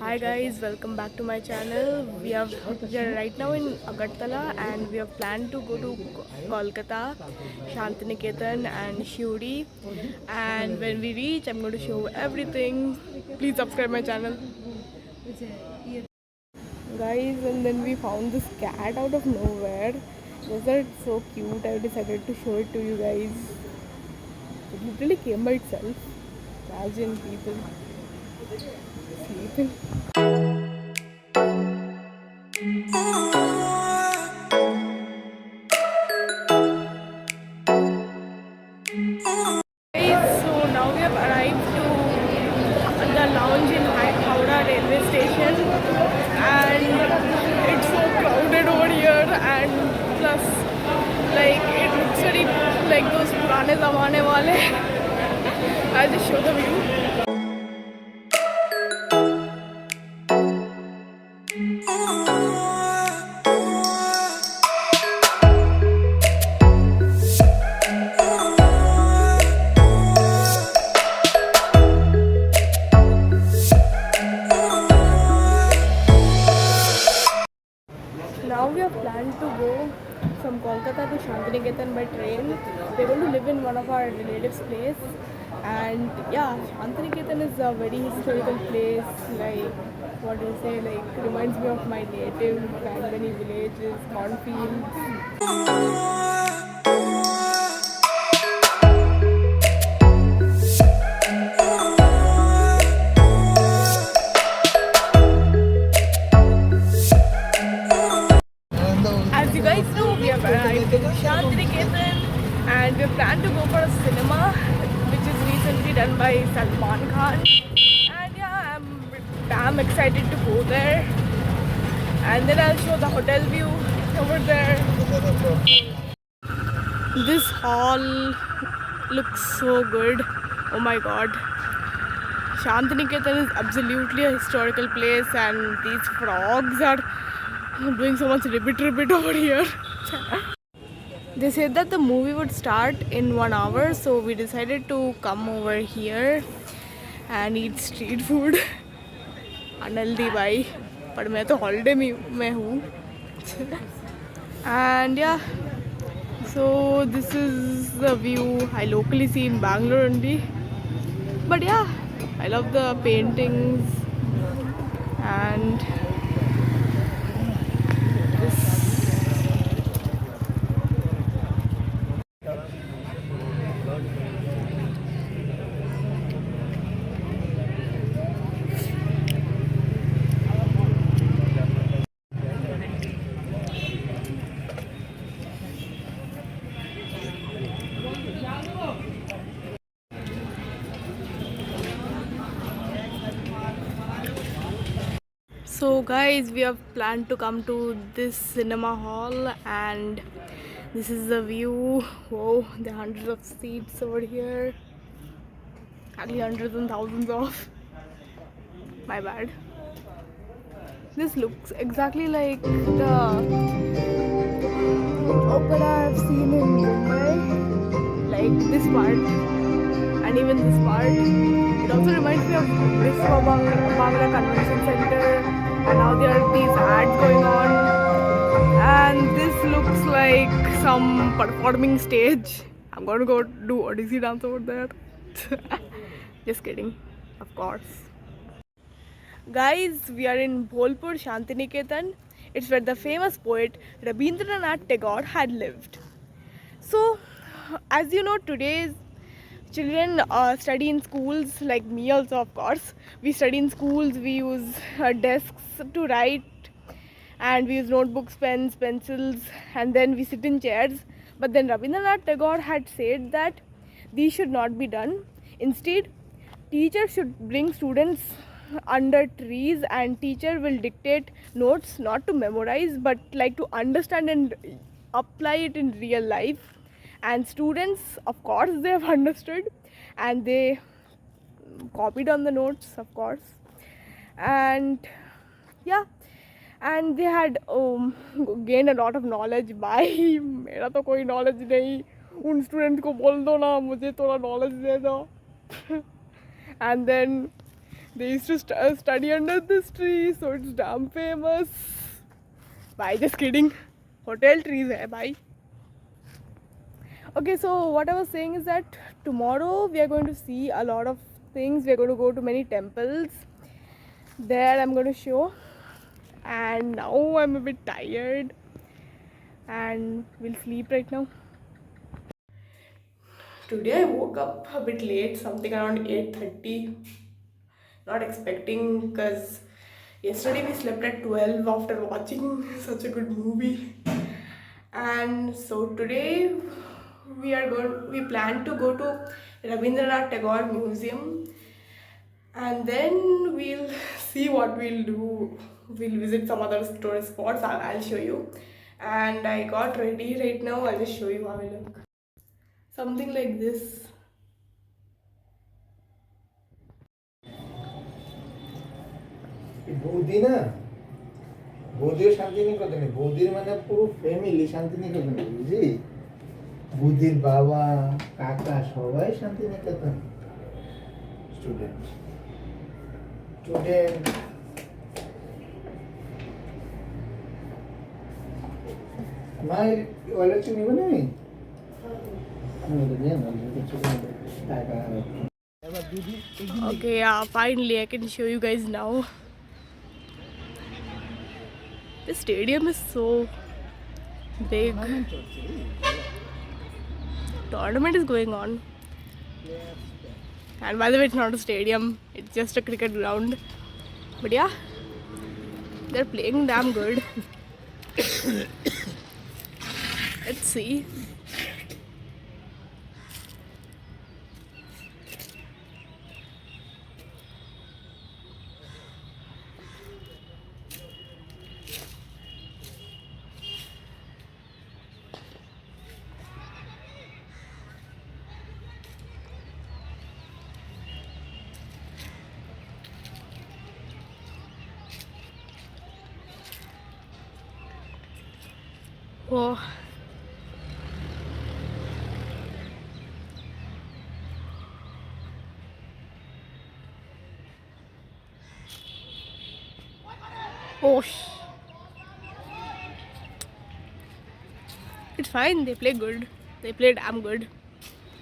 Hi guys, welcome back to my channel. We are right now in Agartala and we have planned to go to Kolkata, Shantiniketan and Shuri. And when we reach, I'm going to show everything. Please subscribe my channel. Guys, and then we found this cat out of nowhere. Was that so cute? I decided to show it to you guys. It literally came by itself. Imagine people sleeping. Guys, so now we have arrived to the lounge in Howrah railway station, and it's so crowded over here. And plus, like it looks very like those purane zamane wale. I'll just show the view. Now we have planned to go from Kolkata to Shantiniketan by train. We're going to live in one of our relatives' place. And yeah, Shantiniketan is a very historical place. Like, what do you say? Like, reminds me of my native Kandani villages, cornfields. As you guys know, we have arrived in Shantiniketan and we plan to go for a cinema which is recently done by Salman Khan. And yeah, I'm damn excited to go there. And then I'll show the hotel view over there. This hall looks so good. Oh my god. Shantiniketan is absolutely a historical place and these frogs are doing so much ribbit over here. They said that the movie would start in 1 hour, so we decided to come over here and eat street food. Unhealthy bhai, but मैं तो holiday में हूँ. And yeah, so this is the view I locally see in Bangalore only. But yeah, I love the paintings and this. So guys, we have planned to come to this cinema hall and this is the view. Whoa, there are hundreds of seats over here. Actually hundreds and thousands of. My bad. This looks exactly like the opera I've seen in Mumbai. Like this part and even this part. It also reminds me of Viswa Bangla Convention Center, and now there are these ads going on. And this looks like some performing stage. I'm gonna go do Odyssey dance over there. Just kidding, of course. Guys, we are in Bholpur, Shantiniketan. It's where the famous poet Rabindranath Tagore had lived. So, as you know, today's children study in schools, like me also, of course. We study in schools, we use desks to write, and we use notebooks, pens, pencils, and then we sit in chairs. But then Rabindranath Tagore had said that these should not be done. Instead, teachers should bring students under trees and teacher will dictate notes not to memorize but like to understand and apply it in real life. And students, of course, they have understood and they copied on the notes, of course. And yeah, and they had gained a lot of knowledge by मेरा तो कोई knowledge नहीं, उन students को बोल दो ना मुझे थोड़ा knowledge दे दो. And then They used to study under this tree, so it's damn famous. Bye, just kidding. Hotel trees hai, bye. Okay, so what I was saying is that tomorrow we are going to see a lot of things. We are going to go to many temples. There I'm going to show. And now I'm a bit tired. And we'll sleep right now. Today I woke up a bit late, something around 8:30. Not expecting, because yesterday we slept at 12 after watching such a good movie. And so today we plan to go to Rabindranath Tagore Museum, and then we'll see what we'll do. We'll visit some other tourist spots. I'll show you. And I got ready right now. I'll just show you how I look. Something like this. বৌদি না বৌদিও শান্তিনিকেতনে বৌদির মানে পুরো family শান্তিনিকেতনে বুঝলি বৌদির বাবা কাকা সবাই শান্তিনিকেতন স্টুডেন্ট স্টুডেন্ট মায়ের ওয়ালেট নিব না Okay, yeah, finally I can show you guys now. The stadium is so big. Tournament is going on. And by the way, it's not a stadium, it's just a cricket ground. But yeah, they're playing damn good. Let's see. Oh. Oh. It's fine, they play good. They play damn good.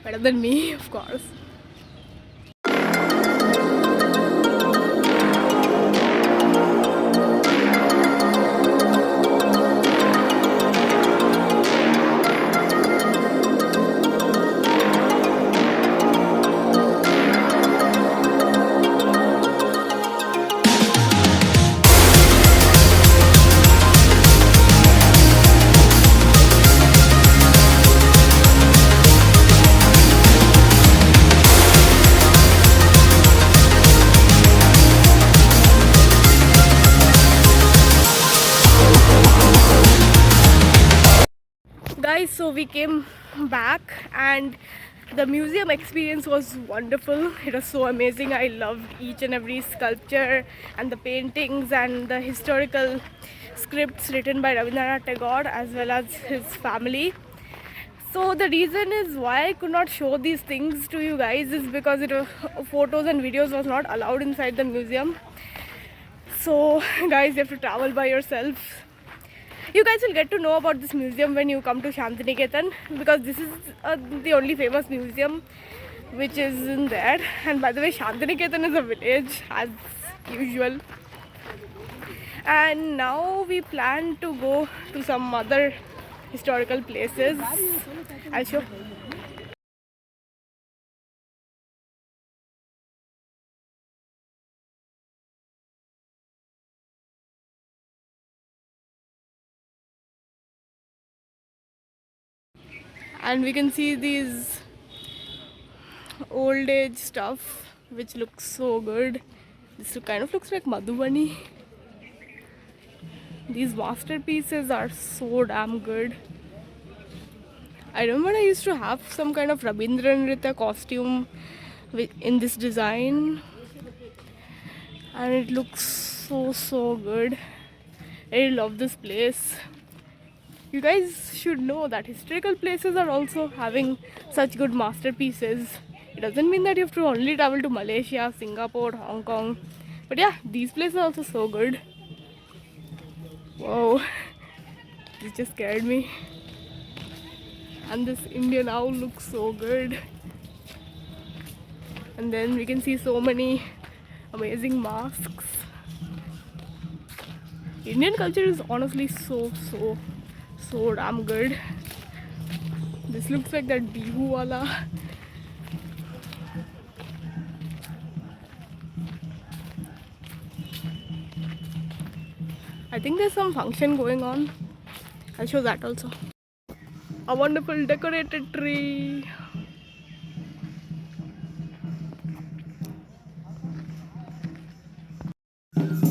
Better than me, of course. Guys, so we came back and the museum experience was wonderful. It was so amazing. I loved each and every sculpture and the paintings and the historical scripts written by Rabindranath Tagore as well as his family. So the reason is why I could not show these things to you guys is because photos and videos was not allowed inside the museum. So guys, you have to travel by yourself. You guys will get to know about this museum when you come to Shantiniketan, because this is the only famous museum which is in there. And by the way, Shantiniketan is a village as usual. And now we plan to go to some other historical places. I'll show. And we can see these old age stuff which looks so good. This kind of looks like Madhubani. These masterpieces are so damn good. I remember I used to have some kind of Rabindranath costume in this design, and it looks so good. I really love this place. You guys should know that historical places are also having such good masterpieces. It doesn't mean that you have to only travel to Malaysia, Singapore, Hong Kong. But yeah, these places are also so good. Whoa, this just scared me. And this Indian owl looks so good. And then we can see so many amazing masks. Indian culture is honestly so damn good. This looks like that Bihu wala. I think there's some function going on. I'll show that also. A wonderful decorated tree.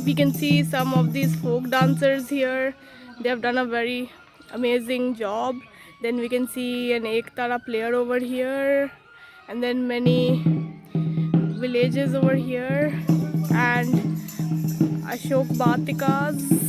We can see some of these folk dancers here. They have done a very amazing job. Then we can see an Ektara player over here, and then many villages over here, and Ashok Batikas.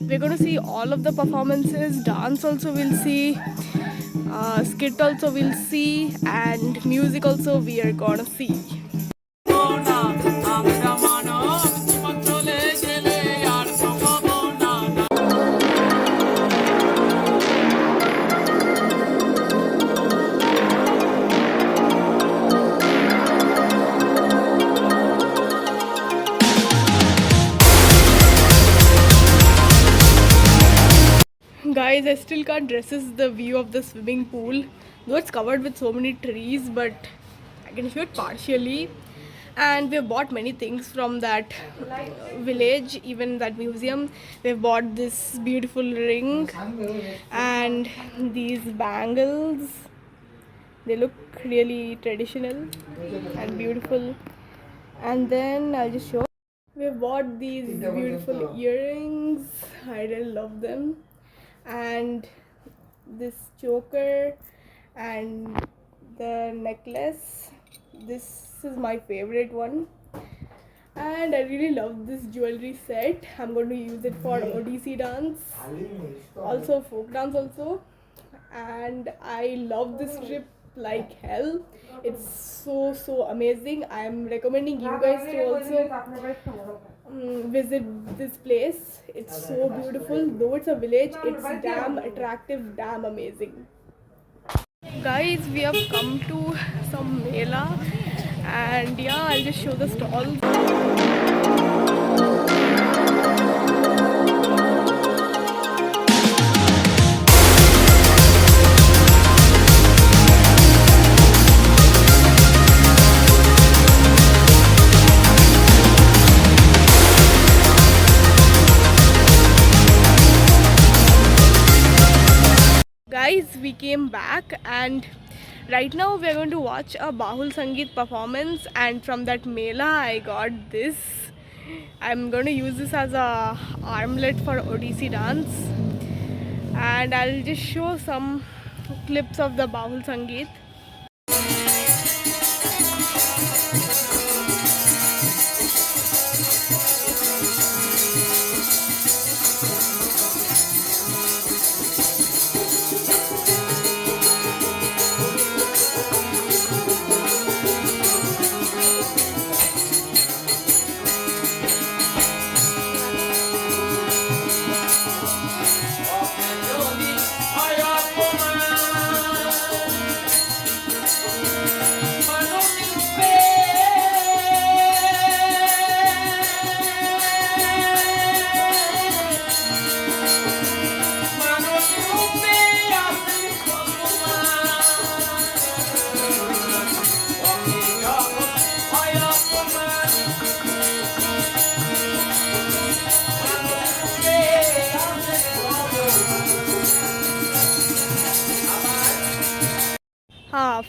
We're going to see all of the performances. Dance also we'll see, skit also we'll see, and music also we are gonna see. Guys, I still can't resist the view of the swimming pool. Though it's covered with so many trees, but I can show it partially. And we've bought many things from that village, even that museum. We've bought this beautiful ring and these bangles. They look really traditional and beautiful. And then I'll just show. We've bought these beautiful earrings. I really love them. And this choker and the necklace. This is my favorite one, and I really love this jewelry set. I'm going to use it for Odissi dance, also folk dance also. And I love this trip like hell. It's so amazing. I'm recommending you guys to also visit this place. It's so beautiful. Though it's a village, it's damn attractive, damn amazing. Guys, we have come to some mela, and yeah, I'll just show the stalls. Guys, we came back, and right now we are going to watch a Bahul Sangeet performance. And from that mela I got this. I'm going to use this as a armlet for Odissi dance, and I'll just show some clips of the Bahul Sangeet.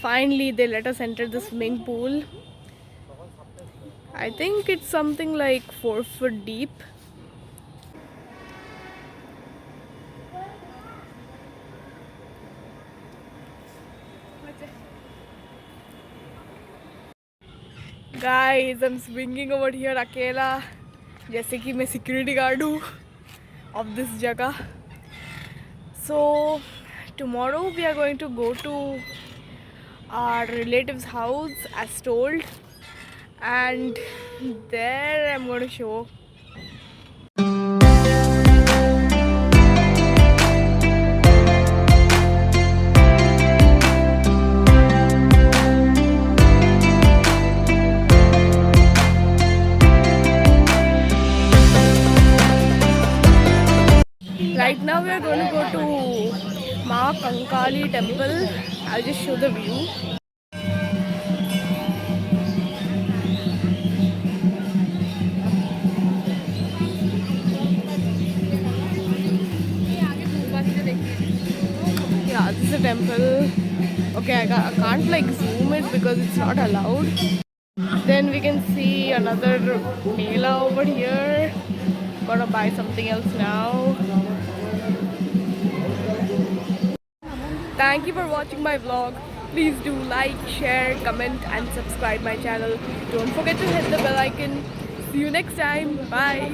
Finally they let us enter the swimming pool. I think it's something like 4 foot deep. Guys, I'm swinging over here akela, जैसे कि मैं security guard हूँ of this जगह. So tomorrow we are going to go to our relative's house as told, and there I'm going to show. Right now we are going to go to Ma Kankali temple. I'll just show the view. Yeah, this is a temple. Okay, I can't like zoom it because it's not allowed. Then we can see another mela over here. Gonna buy something else now. Thank you for watching my vlog. Please do like, share, comment and subscribe my channel. Don't forget to hit the bell icon. See you next time. Bye.